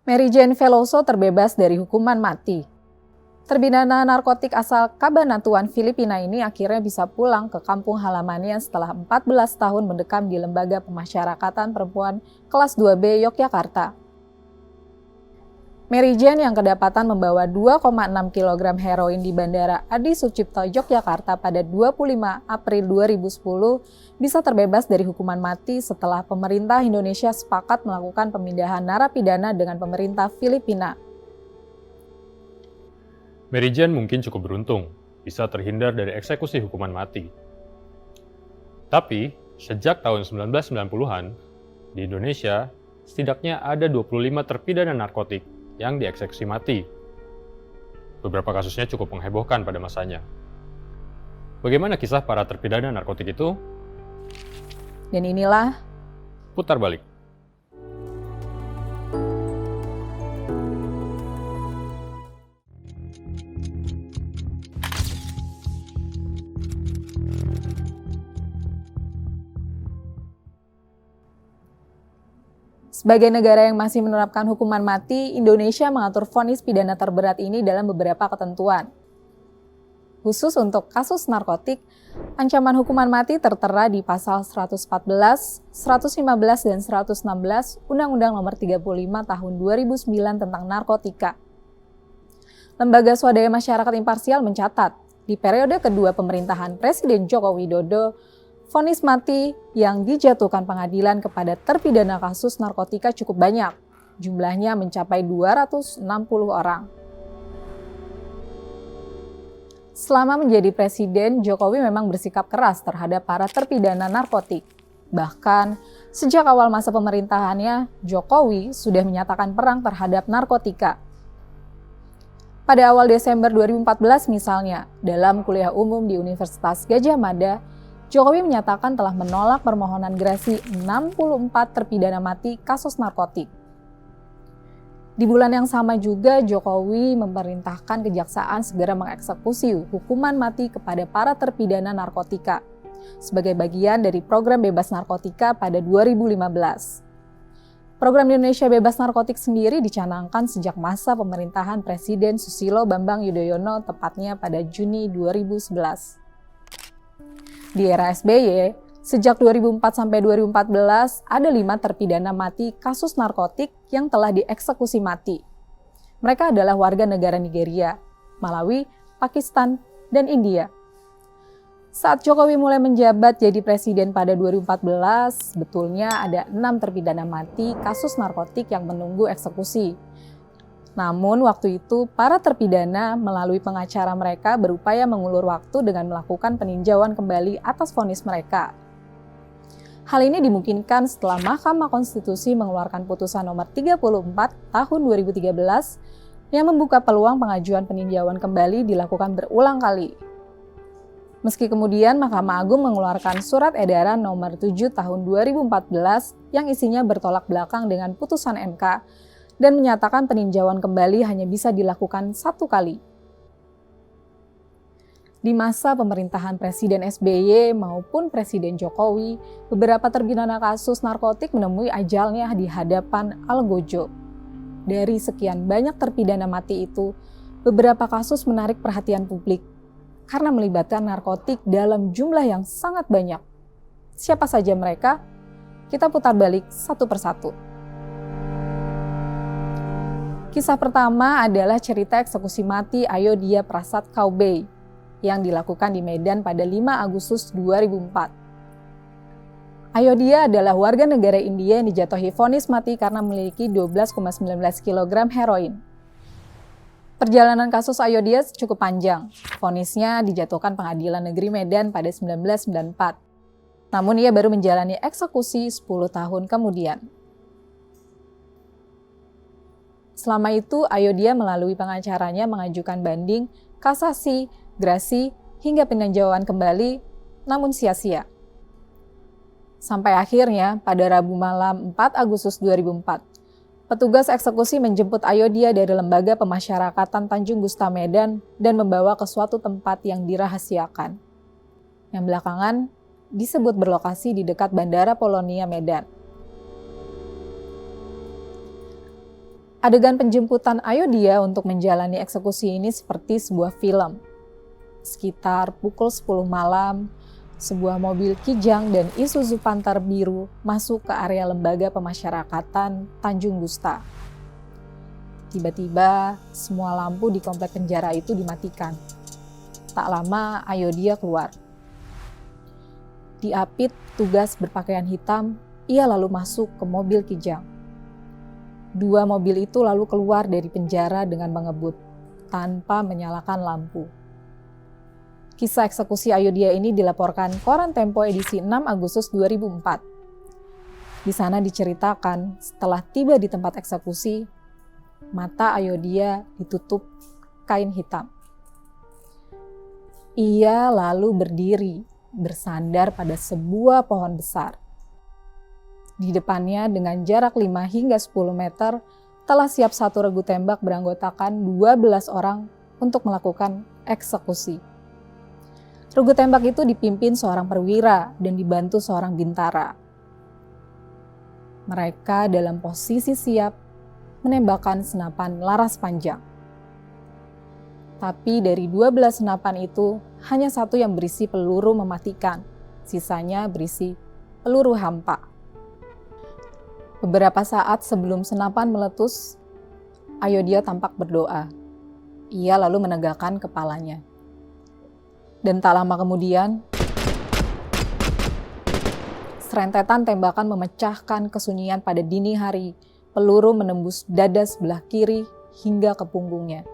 Mary Jane Veloso terbebas dari hukuman mati. Terpidana narkotik asal Cabanatuan, Filipina ini akhirnya bisa pulang ke kampung halamannya setelah 14 tahun mendekam di Lembaga Pemasyarakatan Perempuan kelas 2B Yogyakarta. Mary Jane yang kedapatan membawa 2,6 kg heroin di Bandara Adi Sucipto, Yogyakarta pada 25 April 2010 bisa terbebas dari hukuman mati setelah pemerintah Indonesia sepakat melakukan pemindahan narapidana dengan pemerintah Filipina. Mary Jane mungkin cukup beruntung bisa terhindar dari eksekusi hukuman mati. Tapi, sejak tahun 1990-an, di Indonesia setidaknya ada 25 terpidana narkotik yang dieksekusi mati. Beberapa kasusnya cukup menghebohkan pada masanya. Bagaimana kisah para terpidana narkotik itu? Dan inilah Putar balik. sebagai negara yang masih menerapkan hukuman mati, Indonesia mengatur vonis pidana terberat ini dalam beberapa ketentuan. Khusus untuk kasus narkotik, ancaman hukuman mati tertera di pasal 114, 115, dan 116 Undang-Undang Nomor 35 Tahun 2009 tentang narkotika. Lembaga Swadaya Masyarakat Imparsial mencatat, di periode kedua pemerintahan Presiden Joko Widodo, vonis mati yang dijatuhkan pengadilan kepada terpidana kasus narkotika cukup banyak. Jumlahnya mencapai 260 orang. Selama menjadi presiden, Jokowi memang bersikap keras terhadap para terpidana narkotik. Bahkan, sejak awal masa pemerintahannya, Jokowi sudah menyatakan perang terhadap narkotika. Pada awal Desember 2014 misalnya, dalam kuliah umum di Universitas Gadjah Mada, Jokowi menyatakan telah menolak permohonan gerasi 64 terpidana mati kasus narkotik. Di bulan yang sama juga, Jokowi memerintahkan kejaksaan segera mengeksekusi hukuman mati kepada para terpidana narkotika sebagai bagian dari program bebas narkotika pada 2015. Program Indonesia Bebas Narkotik sendiri dicanangkan sejak masa pemerintahan Presiden Susilo Bambang Yudhoyono, tepatnya pada Juni 2011. Di era SBY, sejak 2004 sampai 2014, ada 5 terpidana mati kasus narkotik yang telah dieksekusi mati. Mereka adalah warga negara Nigeria, Malawi, Pakistan, dan India. Saat Jokowi mulai menjabat jadi presiden pada 2014, betulnya ada 6 terpidana mati kasus narkotik yang menunggu eksekusi. Namun waktu itu, para terpidana melalui pengacara mereka berupaya mengulur waktu dengan melakukan peninjauan kembali atas vonis mereka. Hal ini dimungkinkan setelah Mahkamah Konstitusi mengeluarkan putusan nomor 34 tahun 2013 yang membuka peluang pengajuan peninjauan kembali dilakukan berulang kali. Meski kemudian Mahkamah Agung mengeluarkan surat edaran nomor 7 tahun 2014 yang isinya bertolak belakang dengan putusan MK dan menyatakan peninjauan kembali hanya bisa dilakukan 1 kali. Di masa pemerintahan Presiden SBY maupun Presiden Jokowi, beberapa terpidana kasus narkotik menemui ajalnya di hadapan Algojo. Dari sekian banyak terpidana mati itu, beberapa kasus menarik perhatian publik karena melibatkan narkotik dalam jumlah yang sangat banyak. Siapa saja mereka? Kita putar balik satu persatu. Kisah pertama adalah cerita eksekusi mati Ayodhya Prasad Kaubey yang dilakukan di Medan pada 5 Agustus 2004. Ayodhya adalah warga negara India yang dijatuhi vonis mati karena memiliki 12,19 kg heroin. Perjalanan kasus Ayodhya cukup panjang. Vonisnya dijatuhkan Pengadilan Negeri Medan pada 1994. Namun ia baru menjalani eksekusi 10 tahun kemudian. Selama itu, Ayodhya melalui pengacaranya mengajukan banding, kasasi, gerasi, hingga peninjauan kembali, namun sia-sia. Sampai akhirnya, pada Rabu malam 4 Agustus 2004, petugas eksekusi menjemput Ayodhya dari Lembaga Pemasyarakatan Tanjung Gusta Medan dan membawa ke suatu tempat yang dirahasiakan, yang belakangan disebut berlokasi di dekat Bandara Polonia Medan. Adegan penjemputan Ayodhya untuk menjalani eksekusi ini seperti sebuah film. Sekitar pukul 10 malam, sebuah mobil Kijang dan Isuzu Panther biru masuk ke area lembaga pemasyarakatan Tanjung Gusta. Tiba-tiba, semua lampu di komplek penjara itu dimatikan. Tak lama, Ayodhya keluar. Diapit tugas berpakaian hitam, ia lalu masuk ke mobil Kijang. 2 mobil itu lalu keluar dari penjara dengan mengebut, tanpa menyalakan lampu. Kisah eksekusi Ayodhya ini dilaporkan Koran Tempo edisi 6 Agustus 2004. Di sana diceritakan, setelah tiba di tempat eksekusi, mata Ayodhya ditutup kain hitam. Ia lalu berdiri, bersandar pada sebuah pohon besar. Di depannya dengan jarak 5 hingga 10 meter telah siap satu regu tembak beranggotakan 12 orang untuk melakukan eksekusi. Regu tembak itu dipimpin seorang perwira dan dibantu seorang bintara. Mereka dalam posisi siap menembakkan senapan laras panjang. Tapi dari 12 senapan itu hanya satu yang berisi peluru mematikan, sisanya berisi peluru hampa. Beberapa saat sebelum senapan meletus, Ayodhya tampak berdoa. Ia lalu menegakkan kepalanya. Dan tak lama kemudian, serentetan tembakan memecahkan kesunyian pada dini hari. Peluru menembus dada sebelah kiri hingga ke punggungnya.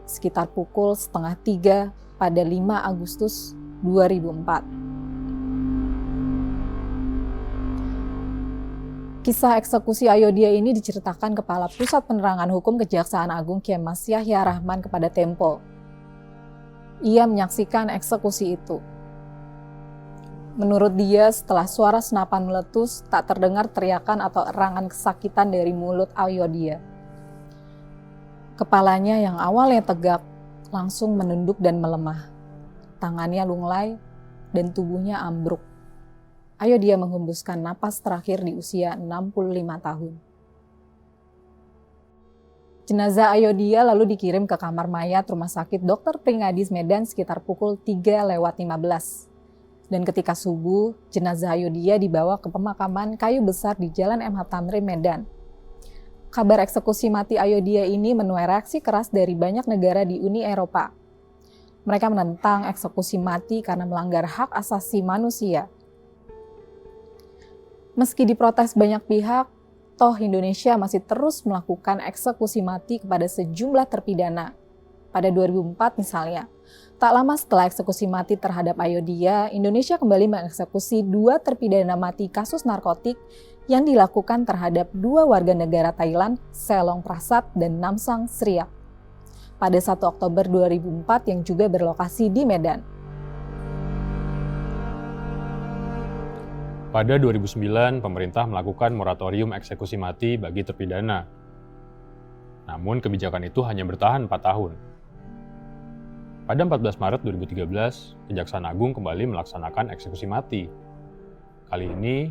Sekitar pukul 2:30 pada 5 Agustus 2004. Kisah eksekusi Ayodhya ini diceritakan Kepala Pusat Penerangan Hukum Kejaksaan Agung Kemas Yahya Rahman kepada Tempo. Ia menyaksikan eksekusi itu. Menurut dia, setelah suara senapan meletus, tak terdengar teriakan atau erangan kesakitan dari mulut Ayodhya. Kepalanya yang awalnya tegak, langsung menunduk dan melemah. Tangannya lunglai dan tubuhnya ambruk. Ayodhya menghembuskan napas terakhir di usia 65 tahun. Jenazah Ayodhya lalu dikirim ke kamar mayat Rumah Sakit Dr. Pringadi Medan sekitar pukul 3:15. Dan ketika subuh, jenazah Ayodhya dibawa ke pemakaman kayu besar di Jalan MH Tamrin, Medan. Kabar eksekusi mati Ayodhya ini menuai reaksi keras dari banyak negara di Uni Eropa. Mereka menentang eksekusi mati karena melanggar hak asasi manusia. Meski diprotes banyak pihak, toh Indonesia masih terus melakukan eksekusi mati kepada sejumlah terpidana. Pada 2004 misalnya, tak lama setelah eksekusi mati terhadap Ayodhya, Indonesia kembali mengeksekusi 2 terpidana mati kasus narkotik yang dilakukan terhadap 2 warga negara Thailand, Selong Prasat dan Namsang Sriak. Pada 1 Oktober 2004 yang juga berlokasi di Medan. Pada 2009, pemerintah melakukan moratorium eksekusi mati bagi terpidana. Namun kebijakan itu hanya bertahan 4 tahun. Pada 14 Maret 2013, Kejaksaan Agung kembali melaksanakan eksekusi mati. Kali ini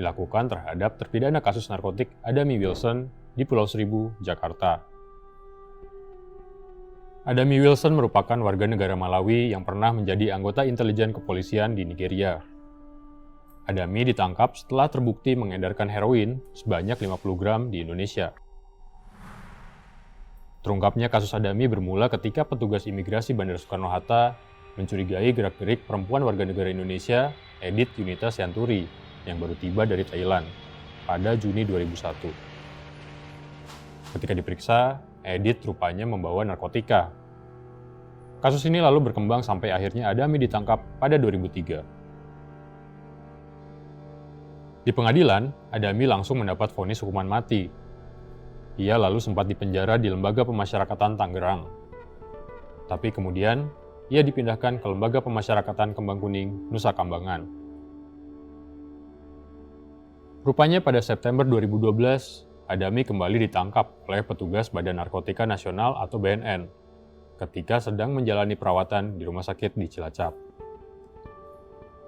dilakukan terhadap terpidana kasus narkotik Adami Wilson di Pulau Seribu, Jakarta. Adami Wilson merupakan warga negara Malawi yang pernah menjadi anggota intelijen kepolisian di Nigeria. Adami ditangkap setelah terbukti mengedarkan heroin sebanyak 50 gram di Indonesia. Terungkapnya kasus Adami bermula ketika petugas imigrasi Bandara Soekarno-Hatta mencurigai gerak-gerik perempuan warga negara Indonesia, Edith Yunita Sianturi, yang baru tiba dari Thailand pada Juni 2001. Ketika diperiksa, Edith rupanya membawa narkotika. Kasus ini lalu berkembang sampai akhirnya Adami ditangkap pada 2003. Di pengadilan, Adami langsung mendapat vonis hukuman mati. Ia lalu sempat dipenjara di Lembaga Pemasyarakatan Tangerang. Tapi kemudian, ia dipindahkan ke Lembaga Pemasyarakatan Kembang Kuning, Nusa Kambangan. Rupanya pada September 2012, Adami kembali ditangkap oleh petugas Badan Narkotika Nasional atau BNN ketika sedang menjalani perawatan di rumah sakit di Cilacap.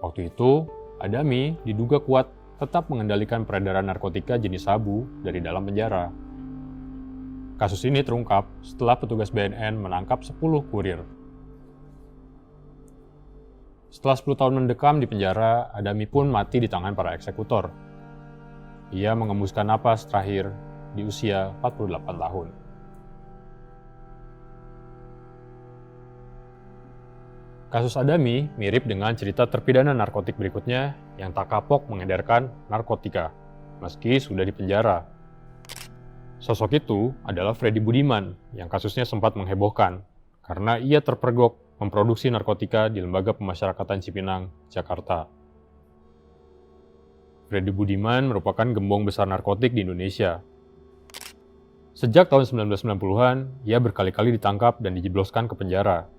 Waktu itu, Adami diduga kuat tetap mengendalikan peredaran narkotika jenis sabu dari dalam penjara. Kasus ini terungkap setelah petugas BNN menangkap 10 kurir. Setelah 10 tahun mendekam di penjara, Adami pun mati di tangan para eksekutor. Ia mengembuskan napas terakhir di usia 48 tahun. Kasus Adami mirip dengan cerita terpidana narkotik berikutnya yang tak kapok mengedarkan narkotika, meski sudah dipenjara. Sosok itu adalah Freddy Budiman yang kasusnya sempat menghebohkan karena ia terpergok memproduksi narkotika di Lembaga Pemasyarakatan Cipinang, Jakarta. Freddy Budiman merupakan gembong besar narkotik di Indonesia. Sejak tahun 1990-an, ia berkali-kali ditangkap dan dijebloskan ke penjara.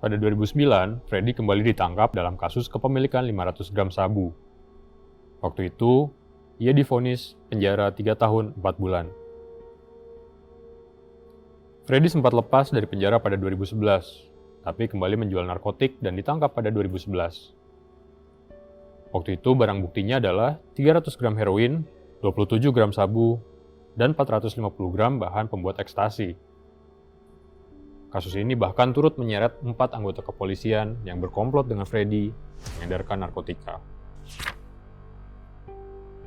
Pada 2009, Freddy kembali ditangkap dalam kasus kepemilikan 500 gram sabu. Waktu itu, ia divonis penjara 3 tahun 4 bulan. Freddy sempat lepas dari penjara pada 2011, tapi kembali menjual narkotik dan ditangkap pada 2011. Waktu itu barang buktinya adalah 300 gram heroin, 27 gram sabu, dan 450 gram bahan pembuat ekstasi. Kasus ini bahkan turut menyeret 4 anggota kepolisian yang berkomplot dengan Freddy mengedarkan narkotika.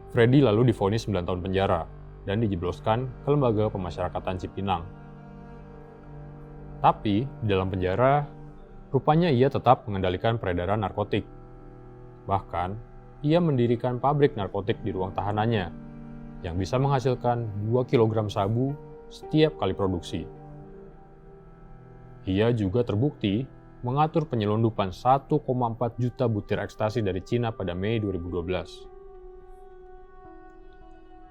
Freddy lalu divonis 9 tahun penjara dan dijebloskan ke Lembaga Pemasyarakatan Cipinang. Tapi, di dalam penjara, rupanya ia tetap mengendalikan peredaran narkotik. Bahkan, ia mendirikan pabrik narkotik di ruang tahanannya yang bisa menghasilkan 2 kg sabu setiap kali produksi. Ia juga terbukti mengatur penyelundupan 1,4 juta butir ekstasi dari Cina pada Mei 2012.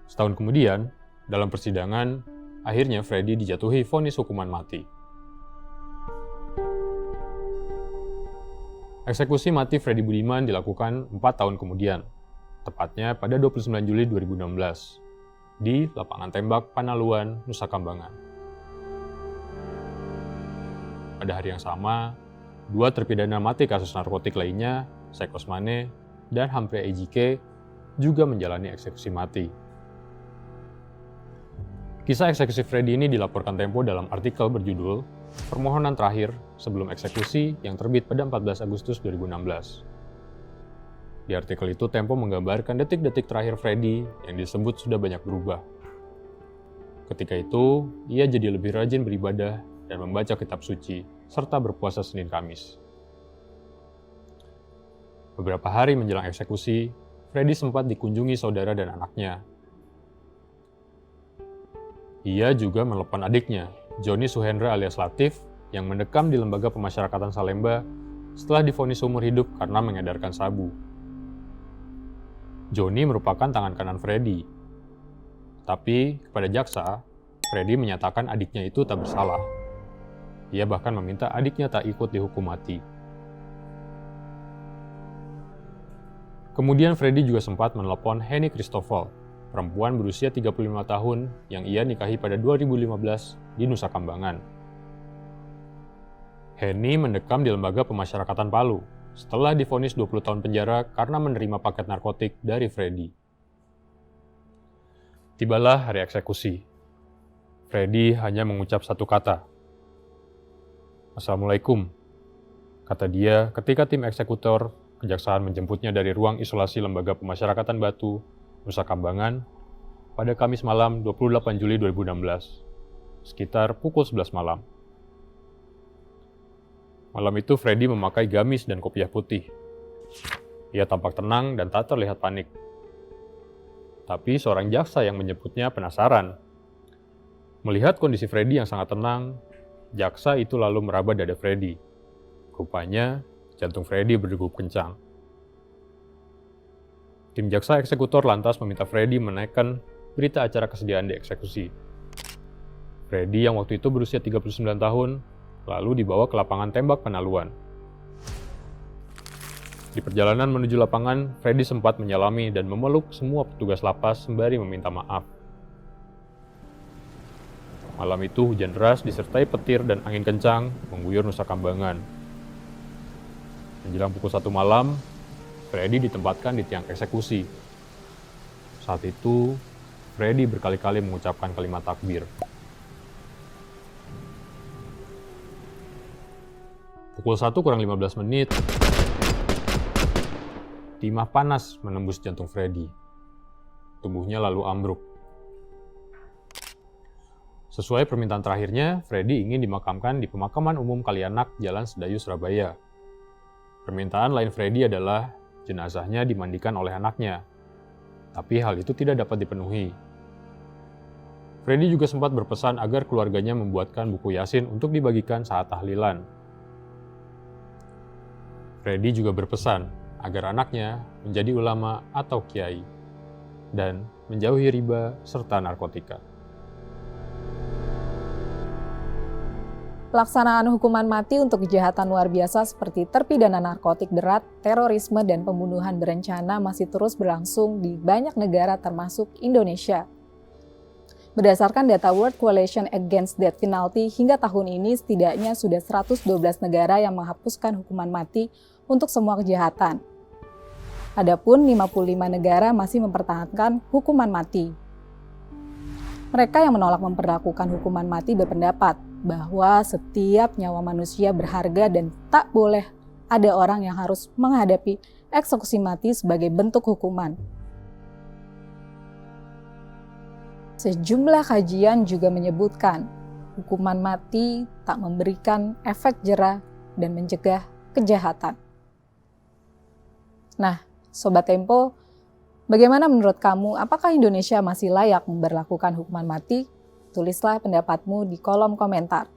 Setahun kemudian, dalam persidangan, akhirnya Freddy dijatuhi vonis hukuman mati. Eksekusi mati Freddy Budiman dilakukan 4 tahun kemudian, tepatnya pada 29 Juli 2016, di lapangan tembak Panaluan, Nusa Kambangan. Pada hari yang sama, 2 terpidana mati kasus narkotik lainnya, Syekh Osmane dan Humphrey Ejike, juga menjalani eksekusi mati. Kisah eksekusi Freddy ini dilaporkan Tempo dalam artikel berjudul Permohonan Terakhir Sebelum Eksekusi yang terbit pada 14 Agustus 2016. Di artikel itu Tempo menggambarkan detik-detik terakhir Freddy yang disebut sudah banyak berubah. Ketika itu, ia jadi lebih rajin beribadah dan membaca kitab suci, serta berpuasa Senin Kamis. Beberapa hari menjelang eksekusi, Freddy sempat dikunjungi saudara dan anaknya. Ia juga menelepon adiknya, Joni Suhendra alias Latif, yang mendekam di Lembaga Pemasyarakatan Salemba setelah divonis seumur hidup karena mengedarkan sabu. Joni merupakan tangan kanan Freddy. Tapi, kepada jaksa, Freddy menyatakan adiknya itu tak bersalah. Ia bahkan meminta adiknya tak ikut dihukum mati. Kemudian Freddy juga sempat menelepon Henny Christoffel, perempuan berusia 35 tahun yang ia nikahi pada 2015 di Nusa Kambangan. Henny mendekam di Lembaga Pemasyarakatan Palu setelah divonis 20 tahun penjara karena menerima paket narkotik dari Freddy. Tibalah hari eksekusi. Freddy hanya mengucap satu kata. "Assalamualaikum," kata dia ketika tim eksekutor kejaksaan menjemputnya dari ruang isolasi Lembaga Pemasyarakatan Batu, Nusa Kambangan, pada Kamis malam 28 Juli 2016, sekitar pukul 11 malam. Malam itu Freddy memakai gamis dan kopiah putih. Ia tampak tenang dan tak terlihat panik. Tapi seorang jaksa yang menjemputnya penasaran. Melihat kondisi Freddy yang sangat tenang, jaksa itu lalu meraba dada Freddy. Rupanya, jantung Freddy berdegup kencang. Tim jaksa eksekutor lantas meminta Freddy menaikkan berita acara kesediaan dieksekusi. Freddy yang waktu itu berusia 39 tahun, lalu dibawa ke lapangan tembak Panaluan. Di perjalanan menuju lapangan, Freddy sempat menyalami dan memeluk semua petugas lapas sembari meminta maaf. Malam itu hujan deras disertai petir dan angin kencang mengguyur Nusa Kambangan. Menjelang pukul 1 malam, Freddy ditempatkan di tiang eksekusi. Saat itu, Freddy berkali-kali mengucapkan kalimat takbir. Pukul 1:15 menit, timah panas menembus jantung Freddy. Tubuhnya lalu ambruk. Sesuai permintaan terakhirnya, Freddy ingin dimakamkan di Pemakaman Umum Kalianak, Jalan Sedayu, Surabaya. Permintaan lain Freddy adalah jenazahnya dimandikan oleh anaknya. Tapi hal itu tidak dapat dipenuhi. Freddy juga sempat berpesan agar keluarganya membuatkan buku Yasin untuk dibagikan saat tahlilan. Freddy juga berpesan agar anaknya menjadi ulama atau kiai dan menjauhi riba serta narkotika. Pelaksanaan hukuman mati untuk kejahatan luar biasa seperti terpidana narkotik berat, terorisme, dan pembunuhan berencana masih terus berlangsung di banyak negara termasuk Indonesia. Berdasarkan data World Coalition Against Death Penalty, hingga tahun ini setidaknya sudah 112 negara yang menghapuskan hukuman mati untuk semua kejahatan. Adapun 55 negara masih mempertahankan hukuman mati. Mereka yang menolak memperlakukan hukuman mati berpendapat bahwa setiap nyawa manusia berharga dan tak boleh ada orang yang harus menghadapi eksekusi mati sebagai bentuk hukuman. Sejumlah kajian juga menyebutkan hukuman mati tak memberikan efek jera dan mencegah kejahatan. Nah, Sobat Tempo, bagaimana menurut kamu? Apakah Indonesia masih layak memberlakukan hukuman mati? Tulislah pendapatmu di kolom komentar.